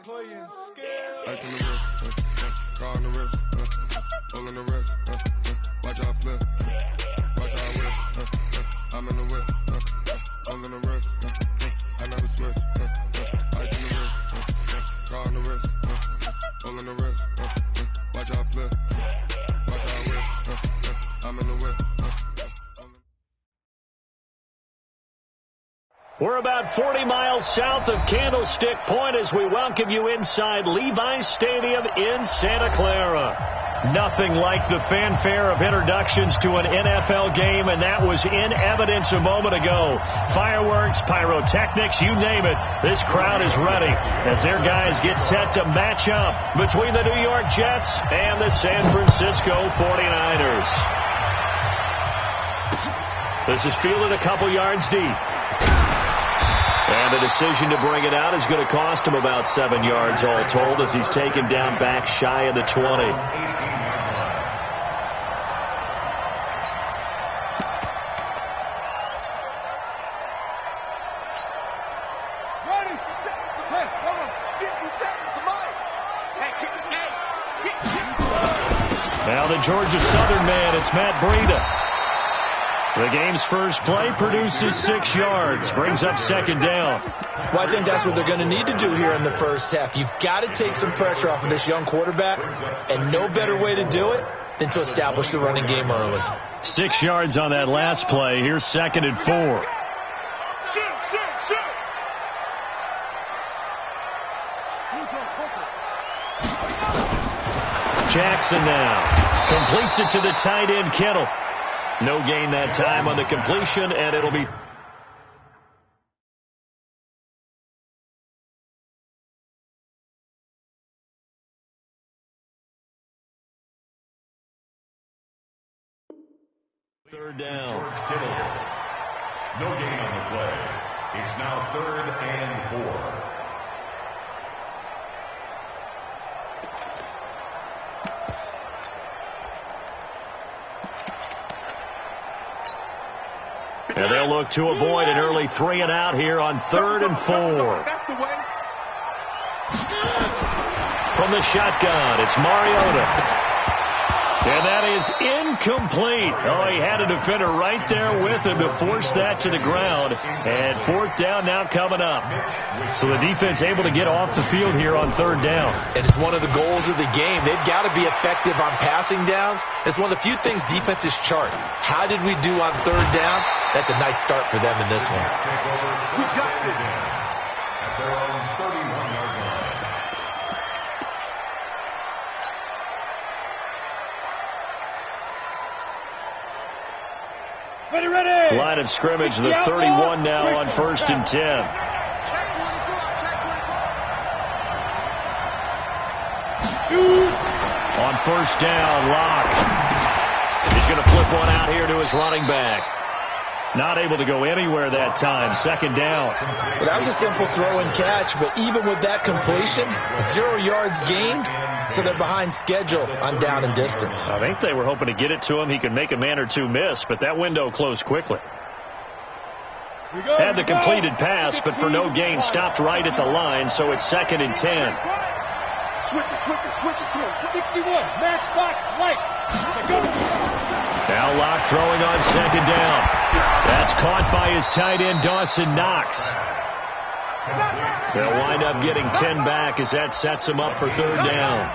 Ice in the wrist, car on the wrist, all in the wrist, watch how I flip, watch how I whip, I'm in the whip, all in the wrist, I never switch, ice in the wrist, car on the wrist, all in the wrist, watch how I flip, watch how I whip, I'm in the whip. We're about 40 miles south of Candlestick Point as we welcome you inside Levi's Stadium in Santa Clara. Nothing like the fanfare of introductions to an NFL game, and that was in evidence a moment ago. Fireworks, pyrotechnics, you name it. This crowd is ready as their guys get set to match up between the New York Jets and the San Francisco 49ers. This is fielded a couple yards deep. And the decision to bring it out is going to cost him about 7 yards all told as he's taken down back shy of the 20. Now the Georgia Southern man, it's Matt Breida. The game's first play produces 6 yards, brings up second down. Well, I think that's what they're going to need to do here in the first half. You've got to take some pressure off of this young quarterback, and no better way to do it than to establish the running game early. 6 yards on that last play. Here's 2nd and 4. Jackson now completes it to the tight end, Kittle. No gain that time on the completion, and it'll be third down. No gain on the play. It's now 3rd and 4. And they'll look to avoid an early 3 and out here on 3rd and 4. From the shotgun, it's Mariota. And that is incomplete. Oh, he had a defender right there with him to force that to the ground. And 4th down now coming up. So the defense able to get off the field here on 3rd down. And it's one of the goals of the game. They've got to be effective on passing downs. It's one of the few things defenses chart. How did we do on 3rd down? That's a nice start for them in this one. We got this at their own 31-yard line. Ready. Line of scrimmage, the 31 now on 1st and 10. On 1st down, Locke. He's going to flip one out here to his running back. Not able to go anywhere that time. 2nd down. Well, that was a simple throw and catch, but even with that completion, 0 yards gained, so they're behind schedule on down and distance. I think they were hoping to get it to him. He could make a man or two miss, but that window closed quickly. Had the completed pass, but for no gain, stopped right at the line, so it's 2nd and 10. Switch it. 61. Match box right. Now Locke throwing on 2nd down. That's caught by his tight end, Dawson Knox. They'll wind up getting 10 back as that sets him up for 3rd down.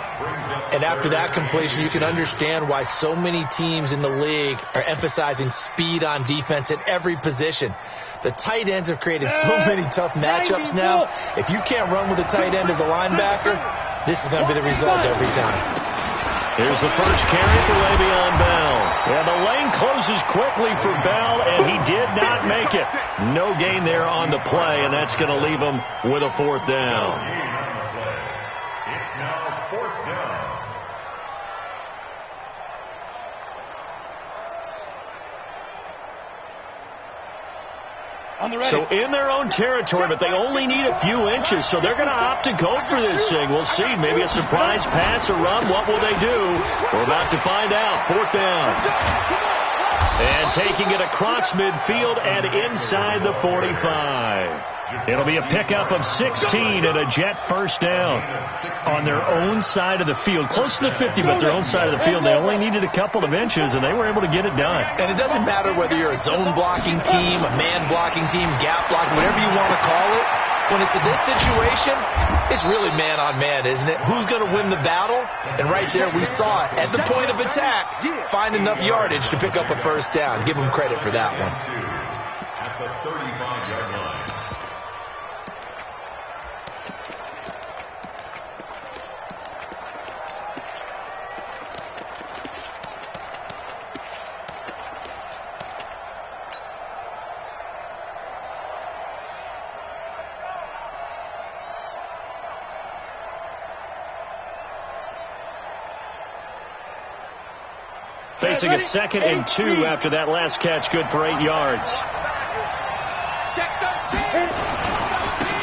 And after that completion, you can understand why so many teams in the league are emphasizing speed on defense at every position. The tight ends have created so many tough matchups now. If you can't run with a tight end as a linebacker, this is going to be the result every time. Here's the first carry for Le'Veon Bell. And the lane closes quickly for Bell, and he did not make it. No gain there on the play, and that's going to leave him with a 4th down. It's now 4th down. So in their own territory, but they only need a few inches, so they're going to opt to go for this thing. We'll see. Maybe a surprise pass or run. What will they do? We're about to find out. 4th down. And taking it across midfield and inside the 45. It'll be a pickup of 16 and a Jet first down on their own side of the field. Close to the 50, but their own side of the field. They only needed a couple of inches, and they were able to get it done. And it doesn't matter whether you're a zone blocking team, a man blocking team, gap blocking, whatever you want to call it. When it's in this situation, it's really man on man, isn't it? Who's going to win the battle? And right there, we saw it at the point of attack. Find enough yardage to pick up a first down. Give them credit for that one. At the 35-yard line. Facing a 2nd and 2 after that last catch, good for 8 yards.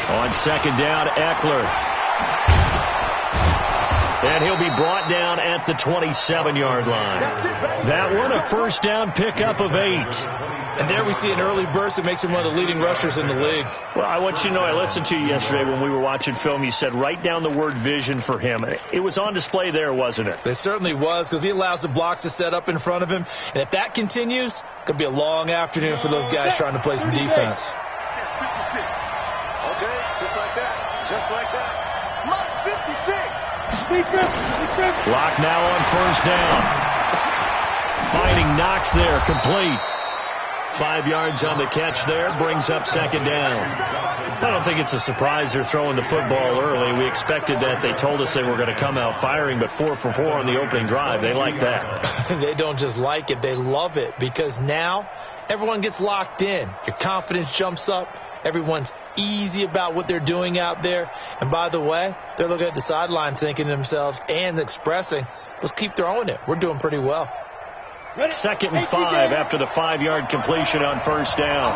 On 2nd down, Eckler. And he'll be brought down at the 27-yard line. That one, a first down pickup of 8. And there we see an early burst that makes him one of the leading rushers in the league. Well, I want you to know, I listened to you yesterday when we were watching film. You said write down the word vision for him. It was on display there, wasn't it? It certainly was, because he allows the blocks to set up in front of him. And if that continues, it could be a long afternoon for those guys trying to play some defense. 56. Okay, just like that. Just like that. Mark 56. Defense. Lock now on first down. Finding Knox there, complete. 5 yards on the catch there, brings up 2nd down. I don't think it's a surprise they're throwing the football early. We expected that. They told us they were going to come out firing, but 4 for 4 on the opening drive. They like that. They don't just like it, they love it, because now everyone gets locked in. Your confidence jumps up. Everyone's easy about what they're doing out there. And by the way, they're looking at the sideline thinking to themselves and expressing, let's keep throwing it. We're doing pretty well. 2nd and 5 after the 5-yard completion on first down.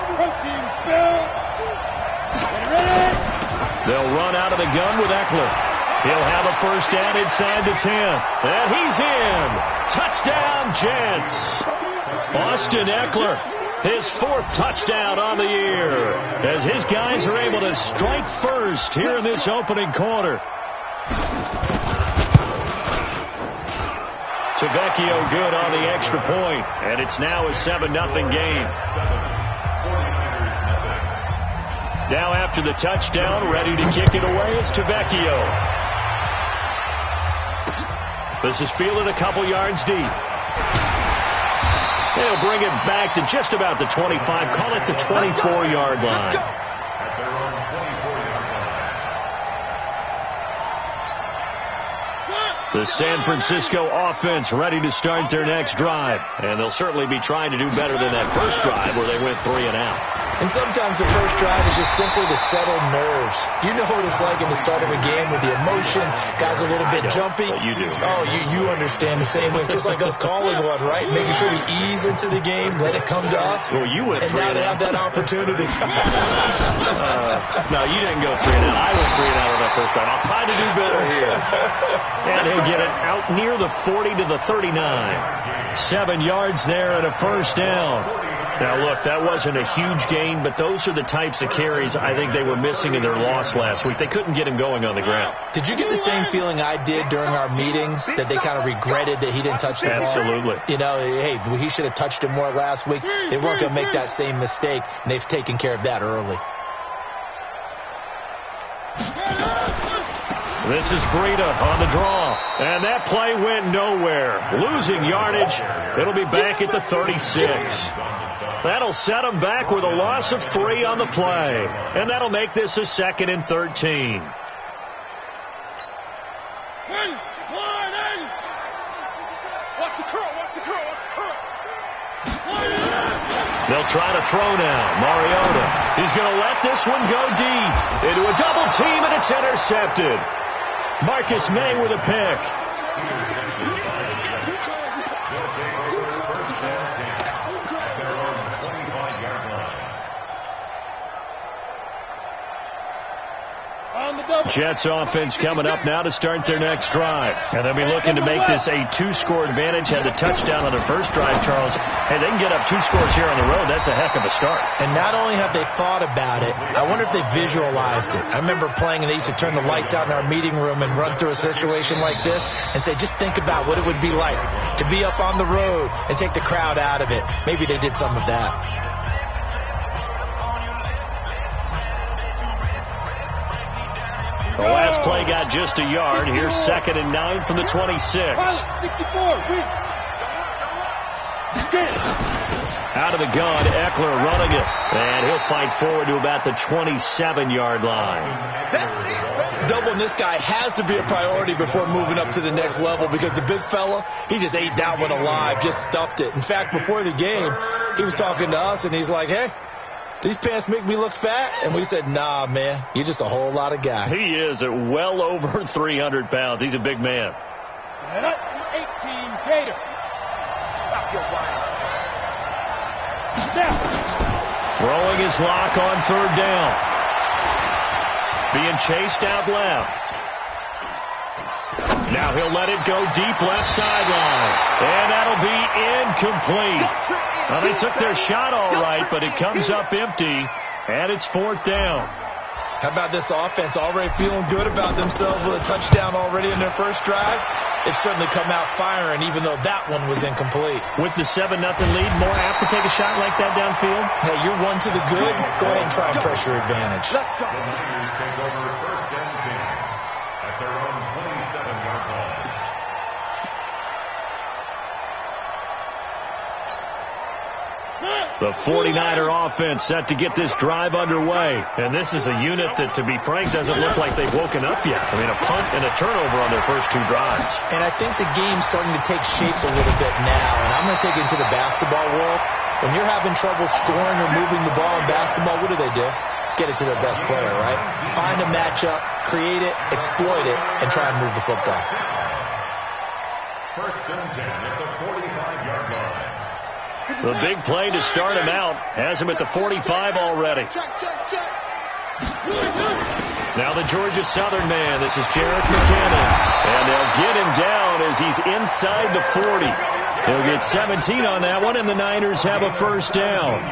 They'll run out of the gun with Eckler. He'll have a first down inside the 10. And he's in. Touchdown, Jets. Austin Eckler, his 4th touchdown on the year, as his guys are able to strike first here in this opening quarter. Tavecchio good on the extra point, and it's now a 7-0 game. Now after the touchdown, ready to kick it away is Tavecchio. This is fielded a couple yards deep. They'll bring it back to just about the 25, call it the 24-yard line. The San Francisco offense ready to start their next drive. And they'll certainly be trying to do better than that first drive where they went 3 and out. And sometimes the first drive is just simply to settle nerves. You know what it's like in the start of a game with the emotion. Guys a little bit jumpy. But you do. Oh, you understand the same way. It's just like us calling one, right? Making sure we ease into the game, let it come to us. Well, you went 3 and now they have that opportunity. No, you didn't go 3 and out. I went 3 and out on that first drive. I'll try to do better here. And he'll get it out near the 40 to the 39. 7 yards there and a first down. Now, look, that wasn't a huge gain, but those are the types of carries I think they were missing in their loss last week. They couldn't get him going on the ground. Did you get the same feeling I did during our meetings, that they kind of regretted that he didn't touch the ball? Absolutely. You know, hey, he should have touched it more last week. They weren't going to make that same mistake, and they've taken care of that early. This is Breida on the draw, and that play went nowhere. Losing yardage. It'll be back at the 36. That'll set them back with a loss of 3 on the play, and that'll make this a 2nd and 13. They'll try to throw now. Mariota. He's going to let this one go deep into a double team, and it's intercepted. Marcus May with a pick. Jets offense coming up now to start their next drive. And they'll be looking to make this a 2-score advantage. Had the touchdown on their first drive, Charles. Hey, they can get up 2 scores here on the road. That's a heck of a start. And not only have they thought about it, I wonder if they visualized it. I remember playing, and they used to turn the lights out in our meeting room and run through a situation like this and say, just think about what it would be like to be up on the road and take the crowd out of it. Maybe they did some of that. The last play got just a yard. Here's 2nd and 9 from the 26. Out of the gun, Eckler running it. And he'll fight forward to about the 27-yard line. Doubling this guy has to be a priority before moving up to the next level, because the big fella, he just ate that one alive, just stuffed it. In fact, before the game, he was talking to us, and he's like, hey, these pants make me look fat? And we said, nah, man, you're just a whole lot of guy. He is at well over 300 pounds. He's a big man. Set up, 18, Gator. Stop your whine. Throwing his lock on 3rd down. Being chased out left. Now he'll let it go deep left sideline. And that'll be incomplete. Well, they took their shot all right, but it comes up empty, and it's 4th down. How about this offense already feeling good about themselves with a touchdown already in their first drive? It's certainly come out firing, even though that one was incomplete. With the 7-0 lead, more apt to take a shot like that downfield? Hey, you're one to the good. Go ahead and try and pressure advantage. The Niners take over 1st and 10 at their own 27-yard line. The 49er offense set to get this drive underway. And this is a unit that, to be frank, doesn't look like they've woken up yet. I mean, a punt and a turnover on their first 2 drives. And I think the game's starting to take shape a little bit now. And I'm going to take it into the basketball world. When you're having trouble scoring or moving the ball in basketball, what do? Get it to their best player, right? Find a matchup, create it, exploit it, and try and move the football. 1st and 10 at the 45-yard line. The big play to start him out has him at the 45 already. Now the Georgia Southern man. This is Jarrett McKinnon. And they'll get him down as he's inside the 40. He'll get 17 on that one, and the Niners have a 1st down.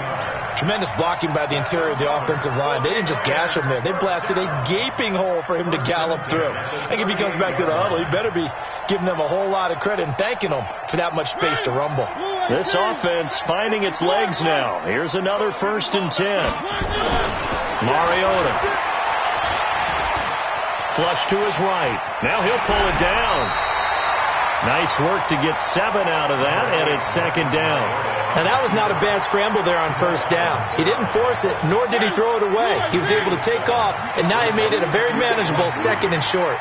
Tremendous blocking by the interior of the offensive line. They didn't just gash him there. They blasted a gaping hole for him to gallop through. I think if he comes back to the huddle, he better be giving them a whole lot of credit and thanking them for that much space to rumble. This offense finding its legs now. Here's another 1st and 10. Mariota. Flush to his right. Now he'll pull it down. Nice work to get 7 out of that, and it's 2nd down. Now, that was not a bad scramble there on 1st down. He didn't force it, nor did he throw it away. He was able to take off, and now he made it a very manageable 2nd and short.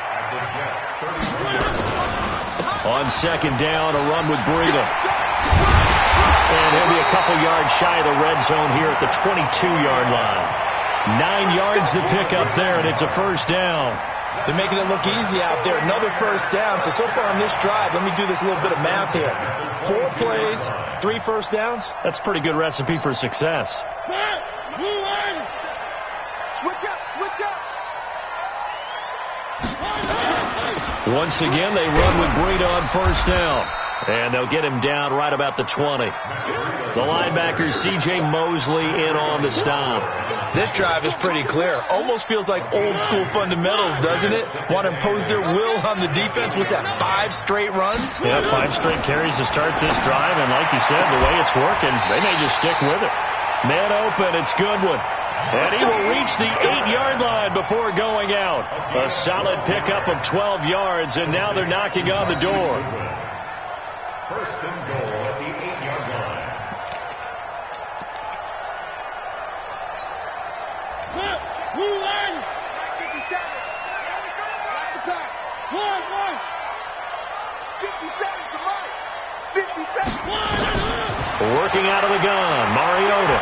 On 2nd down, a run with Breida. And he'll be a couple yards shy of the red zone here at the 22-yard line. 9 yards to pick up there, and it's a 1st down. They're making it look easy out there. Another 1st down. So far on this drive, let me do this little bit of math here. 4 plays, 3 1st downs. That's a pretty good recipe for success. Switch up, switch up. Once again, they run with Breida on 1st down. And they'll get him down right about the 20. The linebacker, C.J. Mosley, in on the stop. This drive is pretty clear. Almost feels like old school fundamentals, doesn't it? Want to impose their will on the defense. What's that, 5 straight runs? Yeah, 5 straight carries to start this drive. And like you said, the way it's working, they may just stick with it. Man open, it's Goodwin. And he will reach the 8-yard line before going out. A solid pickup of 12 yards, and now they're knocking on the door. 1st and goal at the 8-yard line. Blue line. 57. Back to pass. 57 to Mike. 57. Working out of the gun, Mariota.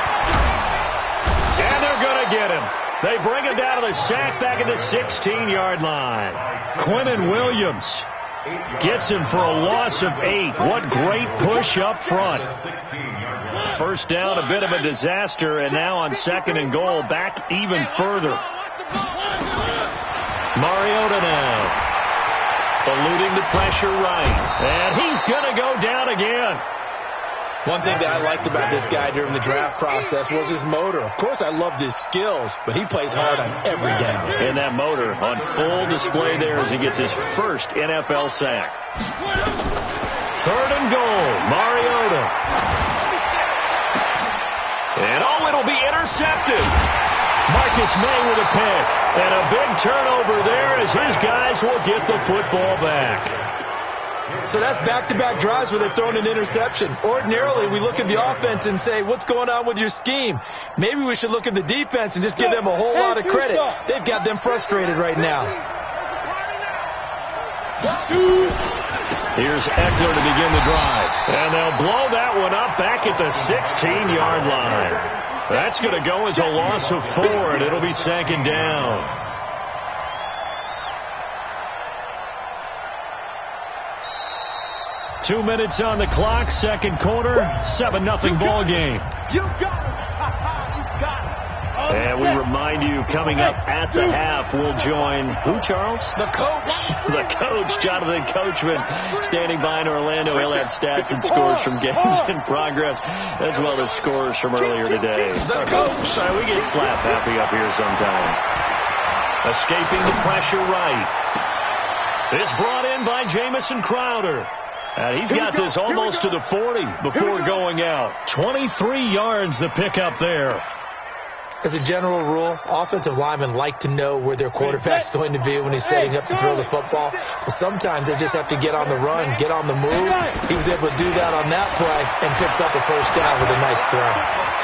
And they're going to get him. They bring him down to the sack back at the 16-yard line. Quinnen Williams gets him for a loss of 8. What great push up front. 1st down, a bit of a disaster, and now on 2nd and goal, back even further. Mariota now. Eluding the pressure right. And he's going to go down again. One thing that I liked about this guy during the draft process was his motor. Of course, I loved his skills, but he plays hard on every down. And that motor on full display there as he gets his first NFL sack. 3rd and goal, Mariota. And it'll be intercepted. Marcus May with a pick. And a big turnover there as his guys will get the football back. So that's back-to-back drives where they've thrown an interception. Ordinarily, we look at the offense and say, what's going on with your scheme? Maybe we should look at the defense and just give them a whole lot of credit. They've got them frustrated right now. Here's Eckler to begin the drive. And they'll blow that one up back at the 16-yard line. That's going to go as a loss of 4, and it'll be 2nd down. Two minutes on the clock, second quarter, 7-0 ball game. You got it. You got it. And we remind you, coming up at the half, we'll join who, Charles? The coach. The coach, Jonathan Coachman, standing by in Orlando. He'll have stats and scores from games in progress, as well as scores from earlier today. The coach. Sorry, we get slap happy up here sometimes. Escaping the pressure right. It's brought in by Jamison Crowder. And he's got this almost to the 40 before going out. 23 yards the pickup there. As a general rule, offensive linemen like to know where their quarterback's going to be when he's setting up to throw the football. But sometimes they just have to get on the run, get on the move. He was able to do that on that play and picks up a first down with a nice throw.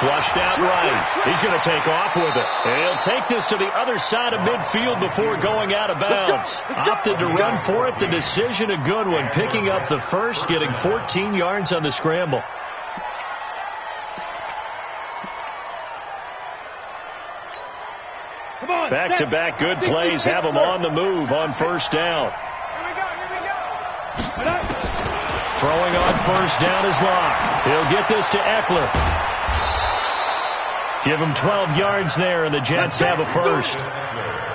Flushed out right. He's going to take off with it. And he'll take this to the other side of midfield before going out of bounds. Opted to run for it. The decision a good one. Picking up the first, getting 14 yards on the scramble. Back-to-back good plays have him on the move on first down. Throwing on first down is Locke. He'll get this to Eckler. Give him 12 yards there, and the Jets have a first.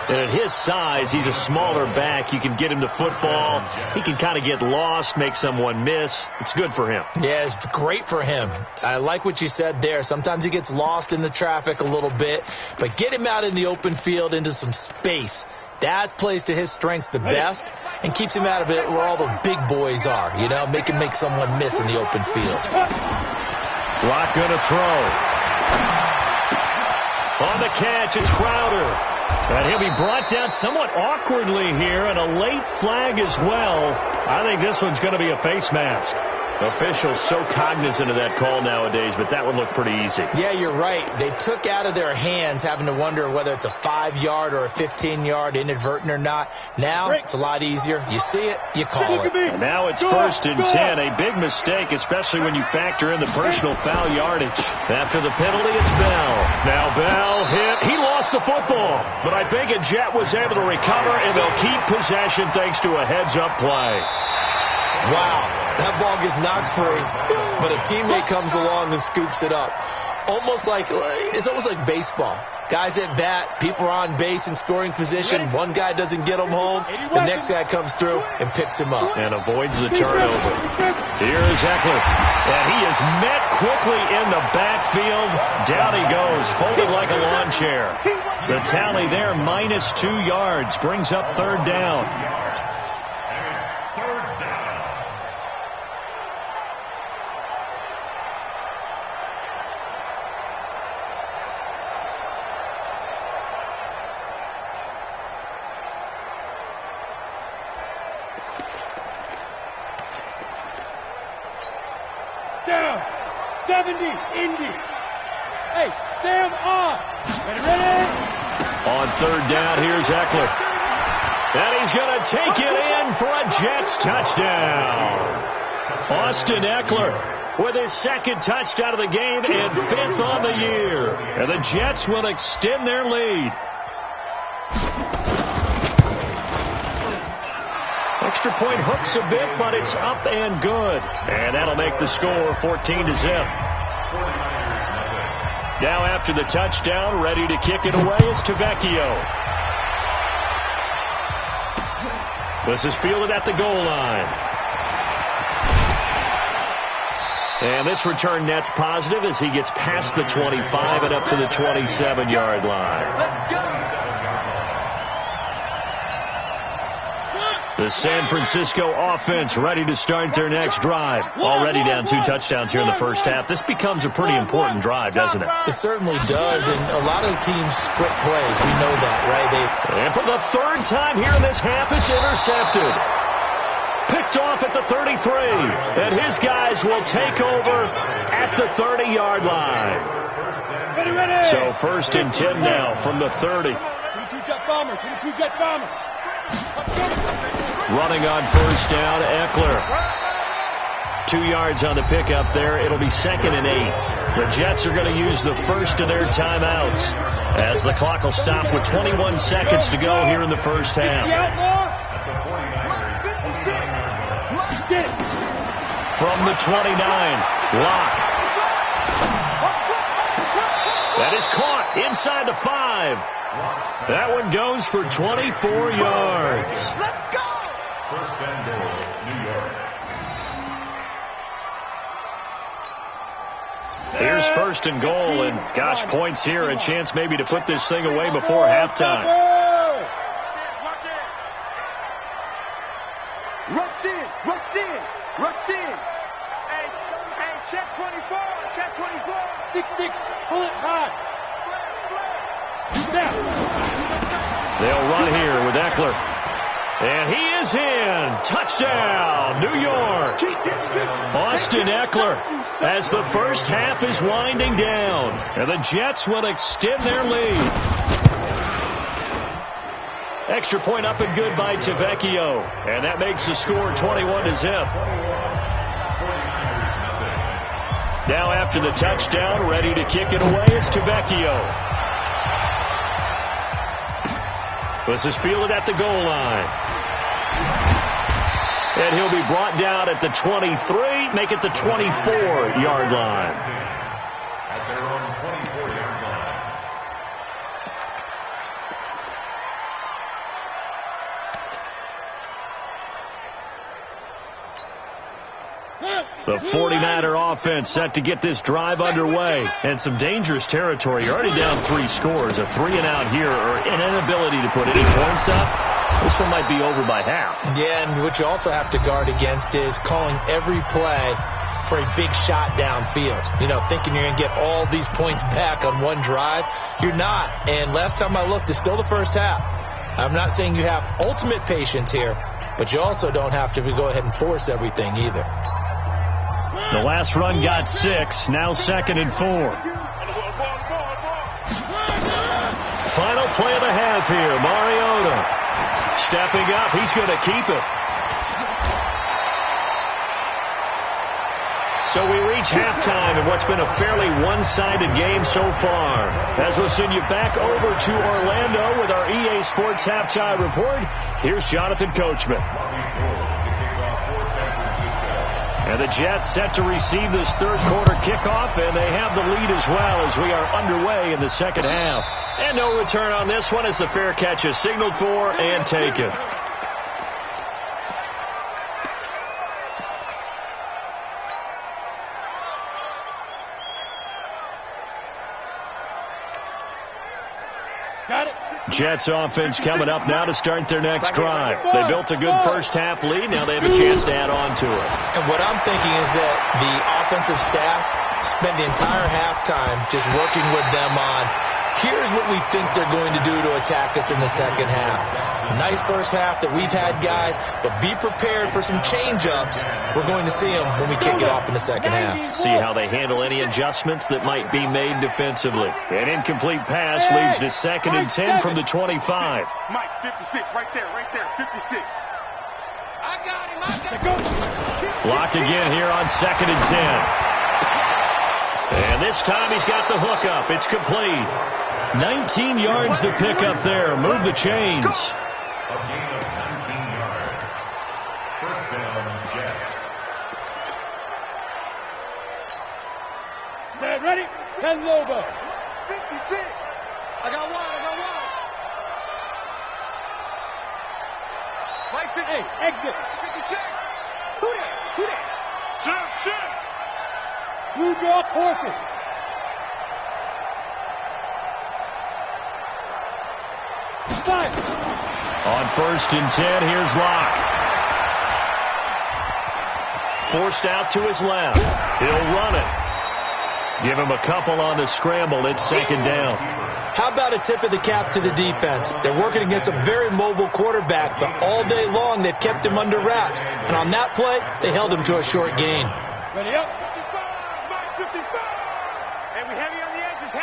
And at his size, he's a smaller back. You can get him the football. He can kind of get lost, make someone miss. It's good for him. Yeah, it's great for him. I like what you said there. Sometimes he gets lost in the traffic a little bit, but get him out in the open field into some space. That plays to his strengths the best and keeps him out of it where all the big boys are, you know, make him make someone miss in the open field. Locke going to throw. On the catch, it's Crowder. And he'll be brought down somewhat awkwardly here, and a late flag as well. I think this one's going to be a face mask. Officials so cognizant of that call nowadays, but that would look pretty easy. Yeah, you're right. They took out of their hands having to wonder whether it's a 5-yard or a 15-yard inadvertent or not. Now it's a lot easier. You see it, you call it. And now it's 1st and 10. A big mistake, especially when you factor in the personal foul yardage. After the penalty, it's Bell. Now Bell hit. He lost the football, but I think a Jet was able to recover, and they'll keep possession thanks to a heads-up play. Wow, that ball gets knocked free, but a teammate comes along and scoops it up. It's almost like baseball. Guys at bat, people are on base in scoring position. One guy doesn't get him home. The next guy comes through and picks him up. And avoids the turnover. Here is Eckler. And he is met quickly in the backfield. Down he goes, folded like a lawn chair. The tally there, -2 yards, brings up 3rd down. Down. 70, Indy. Hey, Sam on. Ready? On 3rd down, here's Eckler. And he's going to take it in for a Jets touchdown. Austin Eckler with his 2nd touchdown of the game and 5th on the year. And the Jets will extend their lead. Extra point hooks a bit, but it's up and good. And that'll make the score 14-0. Now after the touchdown, ready to kick it away is Tavecchio. This is fielded at the goal line. And this return net's positive as he gets past the 25 and up to the 27-yard line. The San Francisco offense ready to start their next drive. Already down 2 touchdowns here in the first half. This becomes a pretty important drive, doesn't it? It certainly does, and a lot of teams split plays. We know that, right? And for the third time here in this half, it's intercepted. Picked off at the 33, and his guys will take over at the 30-yard line. So 1st and 10 now from the 30. 22-jet bomber, 22-jet bomber. Running on 1st down, Eckler. 2 yards on the pickup there. It'll be 2nd and 8. The Jets are going to use the first of their timeouts as the clock will stop with 21 seconds to go here in the first half. From the 29, Locke. That is caught inside the 5. That one goes for 24 yards. Let's go! First and goal, New York. Here's 1st and goal, and gosh, points here, a chance maybe to put this thing away before halftime. Rush in, rush in, rush in. Hey, check 24, check 24. 6-6, pull it high. They'll run here with Eckler. And he is in. Touchdown, New York. Austin Eckler as the first half is winding down. And the Jets will extend their lead. Extra point up and good by Tavecchio. And that makes the score 21-0. Now after the touchdown, ready to kick it away is Tavecchio. This is fielded at the goal line. And he'll be brought down at the 23, make it the 24-yard line. At their own 24-yard line. The 49er offense set to get this drive underway. And some dangerous territory. You're already down 3 scores. A 3-and-out here or an inability to put any points up. This one might be over by half. Yeah, and what you also have to guard against is calling every play for a big shot downfield. You know, thinking you're going to get all these points back on one drive. You're not. And last time I looked, it's still the first half. I'm not saying you have ultimate patience here, but you also don't have to go ahead and force everything either. The last run got 6. Now 2nd and 4. Final play of the half here. Mariota stepping up. He's going to keep it. So we reach halftime in what's been a fairly one-sided game so far. As we'll send you back over to Orlando with our EA Sports Halftime Report, here's Jonathan Coachman. And the Jets set to receive this third quarter kickoff, and they have the lead as well as we are underway in the second half. And no return on this one as the fair catch is signaled for and taken. Jets offense coming up now to start their next drive. They built a good first half lead. Now they have a chance to add on to it. And what I'm thinking is that the offensive staff spend the entire halftime just working with them on, here's what we think they're going to do to attack us in the second half. Nice first half that we've had, guys, but be prepared for some change-ups. We're going to see them when we kick it off in the second half. See how they handle any adjustments that might be made defensively. An incomplete pass leads to 2nd and 10 from the 25. Mike, 56, right there, 56. I got him. Locked again here on 2nd and 10. And this time he's got the hook up. It's complete. 19 yards to pick up there. Move the chains. A gain of 19 yards. First down, Jets. Set, ready? 10 Lobo. 56. I got one. Hey, exit. 56. Who that? Shit. Blue draw forfeit. Five. On 1st and 10, here's Locke. Forced out to his left. He'll run it. Give him a couple on the scramble. It's 2nd down. How about a tip of the cap to the defense? They're working against a very mobile quarterback, but all day long they've kept him under wraps. And on that play, they held him to a short gain. Ready up. 55. And we heavy on the edges.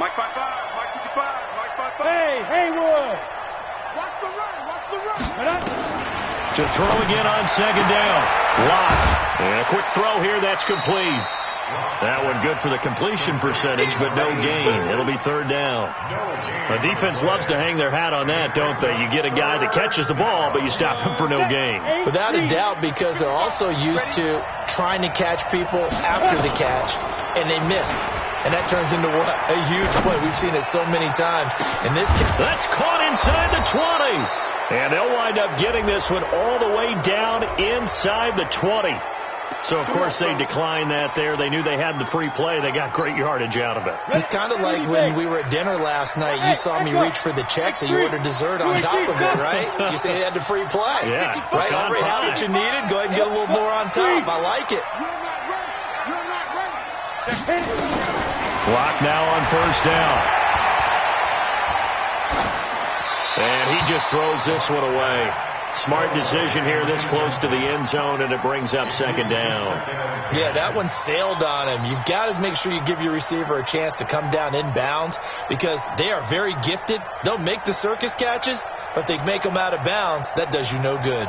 Mike 55. Mike 55. Hey, Haywood. Watch the run. To throw again on 2nd down. Locke. And a quick throw here. That's complete. That one good for the completion percentage, but no gain. It'll be 3rd down. The defense loves to hang their hat on that, don't they? You get a guy that catches the ball, but you stop him for no gain. Without a doubt, because they're also used to trying to catch people after the catch, and they miss. And that turns into what? A huge play. We've seen it so many times. And this that's caught inside the 20. And they'll wind up getting this one all the way down inside the 20. So, of course, they declined that there. They knew they had the free play. They got great yardage out of it. It's kind of like when we were at dinner last night. You saw me reach for the checks and you ordered dessert on top of it, right? You say you had the free play. Yeah. Right? Already had what you needed. Go ahead and get a little more on top. I like it. Clock now on 1st down. And he just throws this one away. Smart decision here this close to the end zone, and it brings up 2nd down. Yeah, that one sailed on him. You've got to make sure you give your receiver a chance to come down inbounds because they are very gifted. They'll make the circus catches, but they make them out of bounds. That does you no good.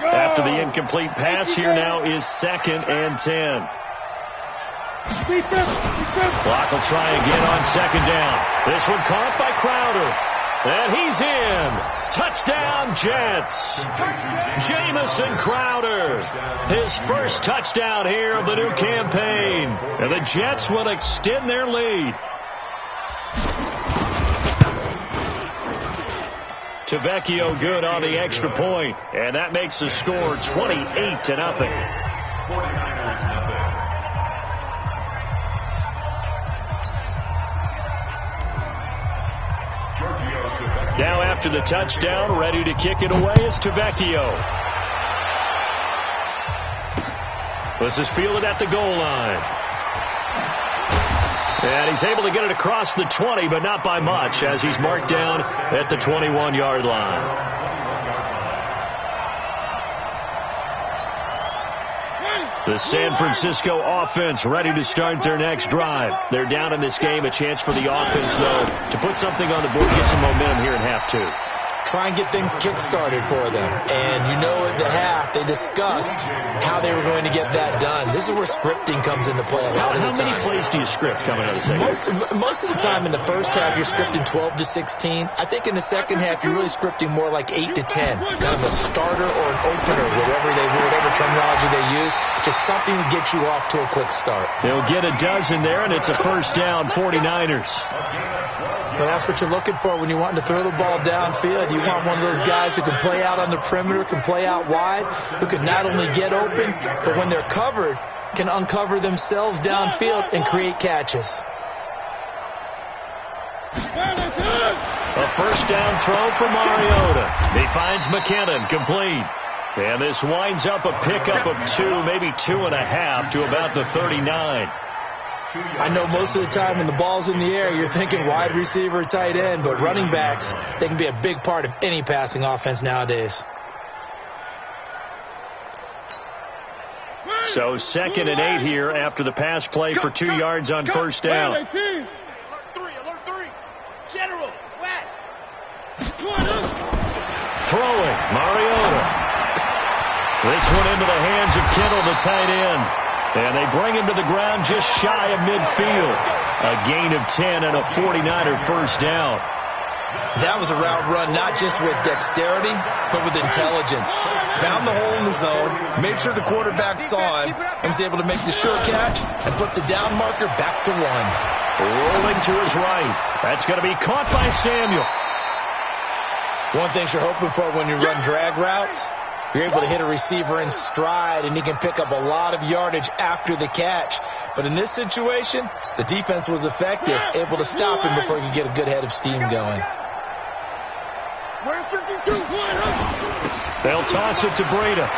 After the incomplete pass, here now is 2nd and 10. Clock will try again on 2nd down. This one caught by Crowder. And he's in. Touchdown, Jets. Jamison Crowder. His first touchdown here of the new campaign. And the Jets will extend their lead. Tavecchio good on the extra point. And that makes the score 28-0. 49ers nothing. Now after the touchdown, ready to kick it away is Tavecchio. This is fielded at the goal line. And he's able to get it across the 20, but not by much, as he's marked down at the 21-yard line. The San Francisco offense ready to start their next drive. They're down in this game. A chance for the offense, though, to put something on the board, get some momentum here in half 2. Try and get things kick-started for them. And you know at the half, they discussed how they were going to get that done. This is where scripting comes into play a lot of the time. How many plays do you script coming out of the second? Most of the time in the first half, you're scripting 12 to 16. I think in the second half, you're really scripting more like 8 to 10. Kind of a starter or an opener, whatever terminology they use. Just something to get you off to a quick start. They'll get a dozen there, and it's a first down, 49ers. Well, that's what you're looking for when you want to throw the ball downfield. You want one of those guys who can play out on the perimeter, can play out wide, who can not only get open, but when they're covered, can uncover themselves downfield and create catches. A first down throw for Mariota. He finds McKinnon, complete. And this winds up a pickup of 2, maybe 2.5 to about the 39. I know most of the time when the ball's in the air, you're thinking wide receiver, tight end, but running backs, they can be a big part of any passing offense nowadays. So 2nd and 8 here after the pass play for 2 yards on first down. Alert 3. General, west. Throwing, Mariota. This one into the hands of Kittle, the tight end. And they bring him to the ground just shy of midfield. A gain of 10 and a 49er first down. That was a route run not just with dexterity, but with intelligence. Found the hole in the zone, made sure the quarterback saw him, and was able to make the short catch and flip the down marker back to 1. Rolling to his right. That's going to be caught by Samuel. One thing you're hoping for when you run drag routes, you're able to hit a receiver in stride, and he can pick up a lot of yardage after the catch. But in this situation, the defense was effective, able to stop him before he could get a good head of steam going. They'll toss it to Breda.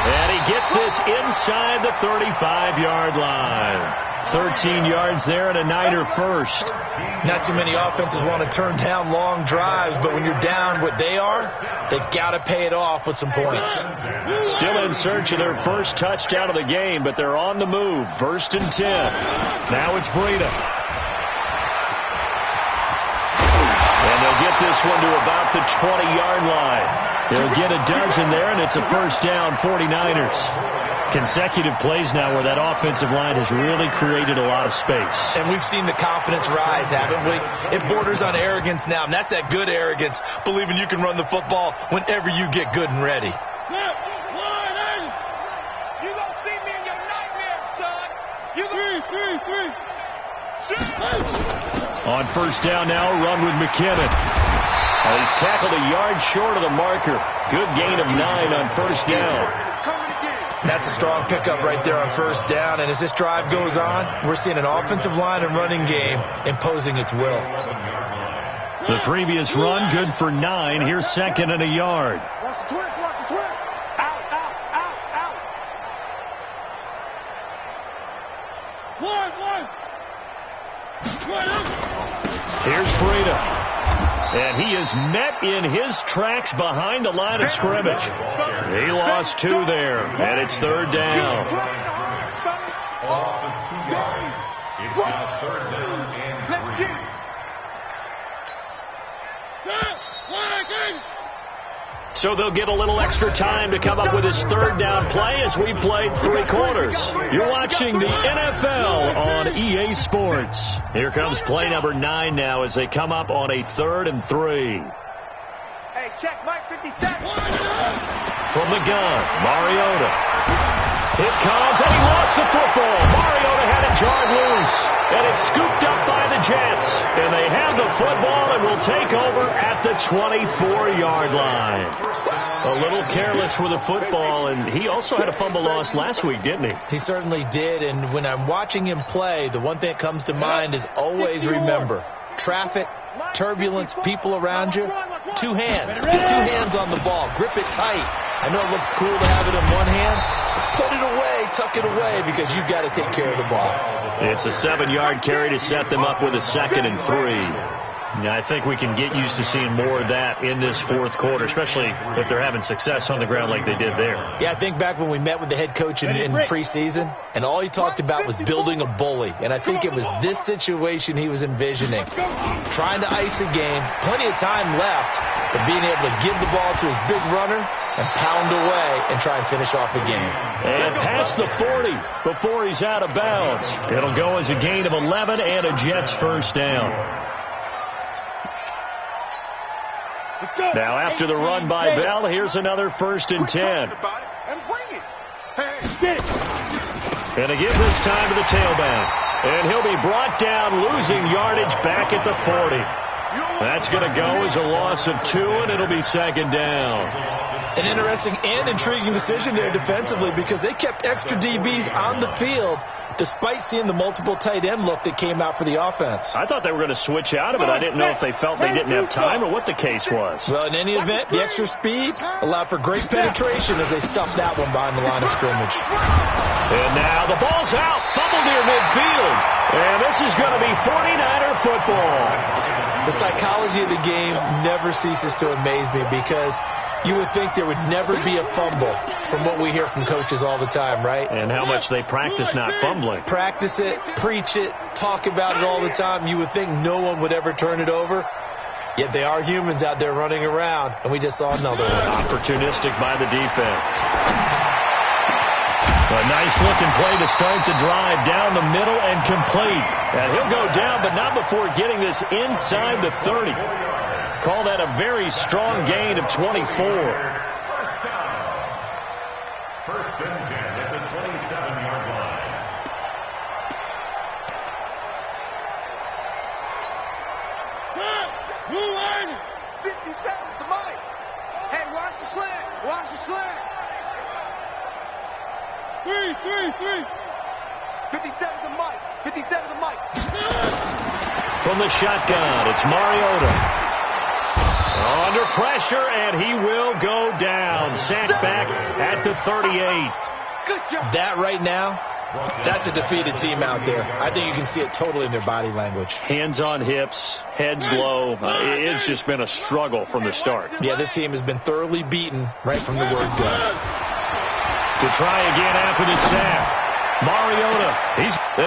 And he gets this inside the 35-yard line. 13 yards there and a Niner first. Not too many offenses want to turn down long drives, but when you're down what they are, they've got to pay it off with some points. Still in search of their first touchdown of the game, but they're on the move. 1st and 10. Now it's Breda. And they'll get this one to about the 20-yard line. They'll get a dozen there, and it's a first down, 49ers. Consecutive plays now where that offensive line has really created a lot of space. And we've seen the confidence rise, haven't we? It borders on arrogance now, and that's that good arrogance, believing you can run the football whenever you get good and ready. You gonna see me in your nightmare, son. You On first down now, run with McKinnon. He's tackled a yard short of the marker. Good gain of 9 on first down. That's a strong pickup right there on first down. And as this drive goes on, we're seeing an offensive line and running game imposing its will. The previous run, good for 9. Here's 2nd and a yard. Watch the twist, watch the twist. Out. Here's Breda. And he is met in his tracks behind the line of scrimmage. He lost 2 there, and it's 3rd down. Loss of 2 yards. It's now 3rd down and 3. So they'll get a little extra time to come up with his 3rd down play as we played 3 quarters. You're watching the NFL on EA Sports. Here comes play number 9 now as they come up on a 3rd and 3. Hey, check Mike 57. From the gun, Mariota. It comes, and he lost the football. Mariota had it jarred loose, and it's scooped up by the Jets. And they have the football and will take over at the 24-yard line. A little careless with the football, and he also had a fumble loss last week, didn't he? He certainly did, and when I'm watching him play, the one thing that comes to mind is always remember, traffic, turbulence, people around you, 2 hands. Get 2 hands on the ball. Grip it tight. I know it looks cool to have it in one hand, but put it away, tuck it away, because you've got to take care of the ball. It's a 7-yard carry to set them up with a 2nd and 3. Now, I think we can get used to seeing more of that in this 4th quarter, especially if they're having success on the ground like they did there. Yeah, I think back when we met with the head coach in preseason, and all he talked about was building a bully. And I think it was this situation he was envisioning. Trying to ice a game, plenty of time left, but being able to give the ball to his big runner and pound away and try and finish off a game. And past the 40 before he's out of bounds. It'll go as a gain of 11 and a Jets first down. Now, after the run by Bell, here's another 1st and 10. And again this time to the tailback. And he'll be brought down, losing yardage back at the 40. That's going to go as a loss of 2, and it'll be 2nd down. An interesting and intriguing decision there defensively because they kept extra DBs on the field despite seeing the multiple tight end look that came out for the offense. I thought they were going to switch out of it. I didn't know if they felt they didn't have time or what the case was. Well, in any event, the extra speed allowed for great penetration as they stuffed that one behind the line of scrimmage. And now the ball's out, fumbled near midfield. And this is going to be 49er football. The psychology of the game never ceases to amaze me because you would think there would never be a fumble from what we hear from coaches all the time, right? And how much they practice not fumbling. Practice it, preach it, talk about it all the time. You would think no one would ever turn it over. Yet they are humans out there running around, and we just saw another one. Opportunistic by the defense. A nice looking play to start the drive down the middle and complete. And he'll go down, but not before getting this inside the 30. Call that a very strong gain of 24. First and 10 at the 27-yard line. Blue line. 57 to Mike. Hey, watch the slant. Watch the slant. 3. 57 to Mike. 57 to Mike. From the shotgun, it's Mariota. Under pressure, and he will go down. Sacked back at the 38. Good job. That right now, that's a defeated team out there. I think you can see it totally in their body language. Hands on hips, heads low. It's just been a struggle from the start. Yeah, this team has been thoroughly beaten right from the word go. To try again after the sack. Mariota,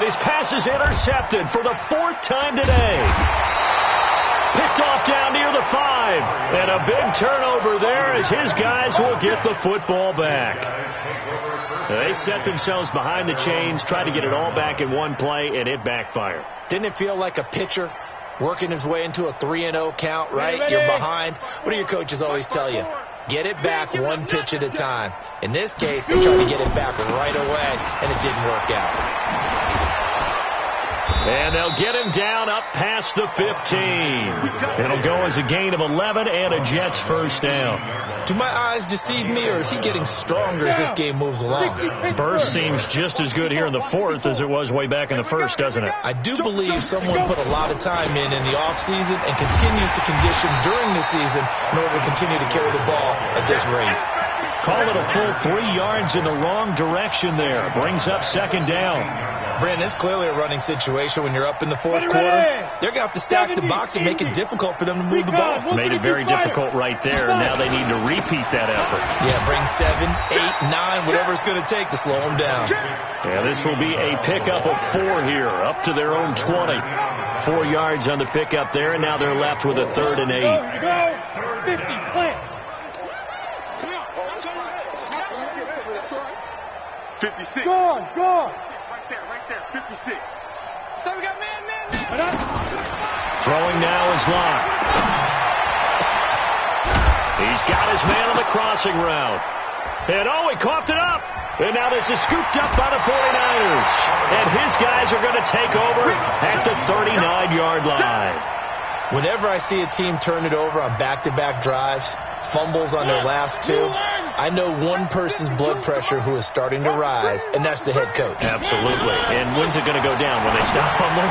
his pass is intercepted for the 4th time today. Picked off down near the 5. And a big turnover there as his guys will get the football back. They set themselves behind the chains, tried to get it all back in one play, and it backfired. Didn't it feel like a pitcher working his way into a 3-0 count, right? You're behind. What do your coaches always tell you? Get it back one pitch at a time. In this case, they tried to get it back right away, and it didn't work out. And they'll get him down up past the 15. It'll go as a gain of 11 and a Jets first down. Do my eyes deceive me, or is he getting stronger as this game moves along? Burst seems just as good here in the 4th as it was way back in the 1st, doesn't it? I do believe someone put a lot of time in the offseason and continues to condition during the season in order to continue to carry the ball at this rate. Call it a full 3 yards in the wrong direction there. Brings up second down. Brandon, it's clearly a running situation when you're up in the 4th quarter. They're going to have to stack the box and make it difficult for them to move the ball. Made it very difficult right there. Now they need to repeat that effort. Yeah, bring 7, 8, 9, whatever it's going to take to slow them down. Yeah, this will be a pickup of 4 here, up to their own 20. 4 yards on the pickup there, and now they're left with a 3rd and 8. 50, plant. 56. Go on. Right there. 56. So we got man. Throwing now is Locke. He's got his man on the crossing route. And he coughed it up. And now this is scooped up by the 49ers. And his guys are going to take over at the 39-yard line. Whenever I see a team turn it over on back-to-back drives, fumbles on their last 2, I know one person's blood pressure who is starting to rise, and that's the head coach. Absolutely. And when's it going to go down? When they stop fumbling?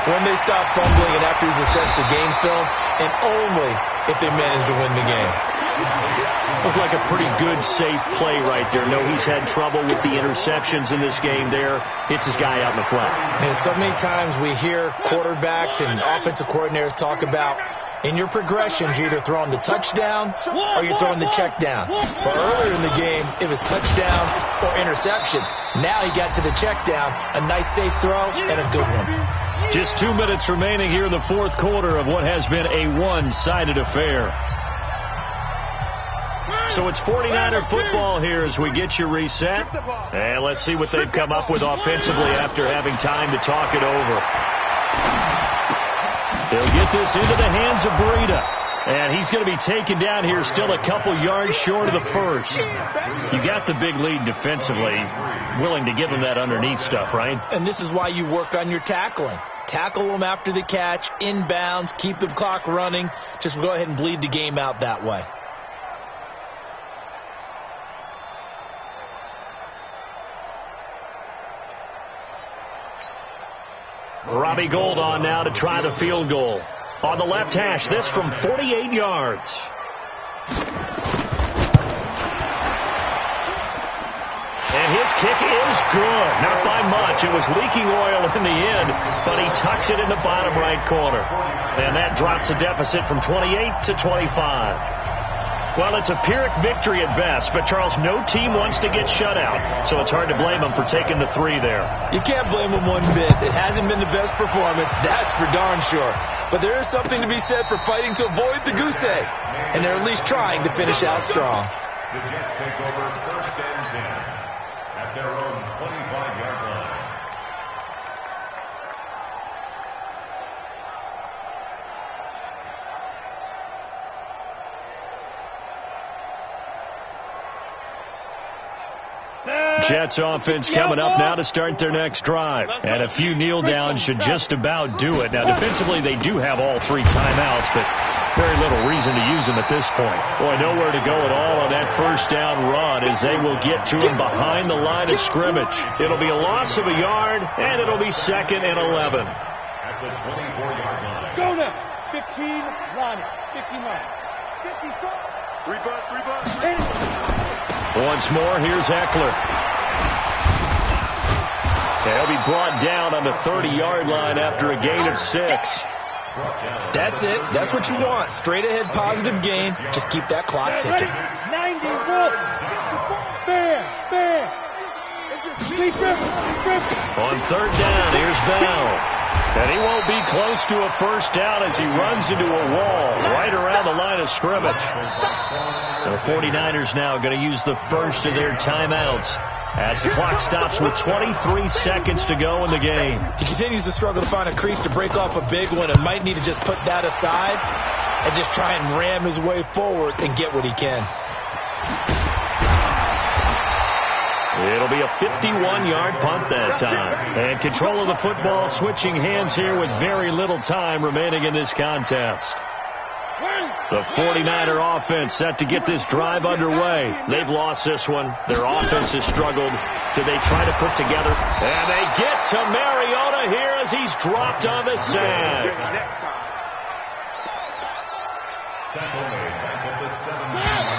When they stop fumbling and after he's assessed the game film, and only if they manage to win the game. Looked like a pretty good, safe play right there. No, he's had trouble with the interceptions in this game there. Hits his guy out in the flat. And so many times we hear quarterbacks and offensive coordinators talk about in your progressions, you're either throwing the touchdown or you're throwing the check down. But earlier in the game, it was touchdown or interception. Now he got to the check down, a nice safe throw, and a good one. Just 2 minutes remaining here in the 4th quarter of what has been a one-sided affair. So it's 49er football here as we get you reset. And let's see what they've come up with offensively after having time to talk it over. They'll get this into the hands of Breida. And he's going to be taken down here still a couple yards short of the first. You got the big lead defensively. Willing to give him that underneath stuff, right? And this is why you work on your tackling. Tackle them after the catch, inbounds, keep the clock running. Just go ahead and bleed the game out that way. Robbie Gould on now to try the field goal. On the left hash, this from 48 yards. And his kick is good. Not by much. It was leaking oil in the end, but he tucks it in the bottom right corner. And that drops the deficit from 28 to 25. Well, it's a Pyrrhic victory at best, but, Charles, no team wants to get shut out, so it's hard to blame them for taking the 3 there. You can't blame them one bit. It hasn't been the best performance, that's for darn sure. But there is something to be said for fighting to avoid the goose egg, and they're at least trying to finish out strong. The Jets take over first and 10 at their own 25-yard line. Jets offense coming up now to start their next drive. And a few kneel downs should just about do it. Now, defensively, they do have all 3 timeouts, but very little reason to use them at this point. Boy, nowhere to go at all on that first down run as they will get to him behind the line of scrimmage. It'll be a loss of a yard, and it'll be 2nd and 11. At the 24-yard line. Go now. 15 line. 15 line. 54. 3 bucks. Once more, here's Eckler. He'll be brought down on the 30-yard line after a gain of 6. That's it. That's what you want. Straight ahead positive gain. Just keep that clock ticking. 91. Fair. On 3rd down, here's Bell. And he won't be close to a first down as he runs into a wall right around the line of scrimmage. The 49ers now going to use the first of their timeouts as the clock stops with 23 seconds to go in the game. He continues to struggle to find a crease to break off a big one and might need to just put that aside and just try and ram his way forward and get what he can. It'll be a 51-yard punt that time. And control of the football switching hands here with very little time remaining in this contest. The 49er offense set to get this drive underway. They've lost this one. Their offense has struggled. Do they try to put together? And they get to Mariota here as he's dropped on the sand. Tackle made back at the 7.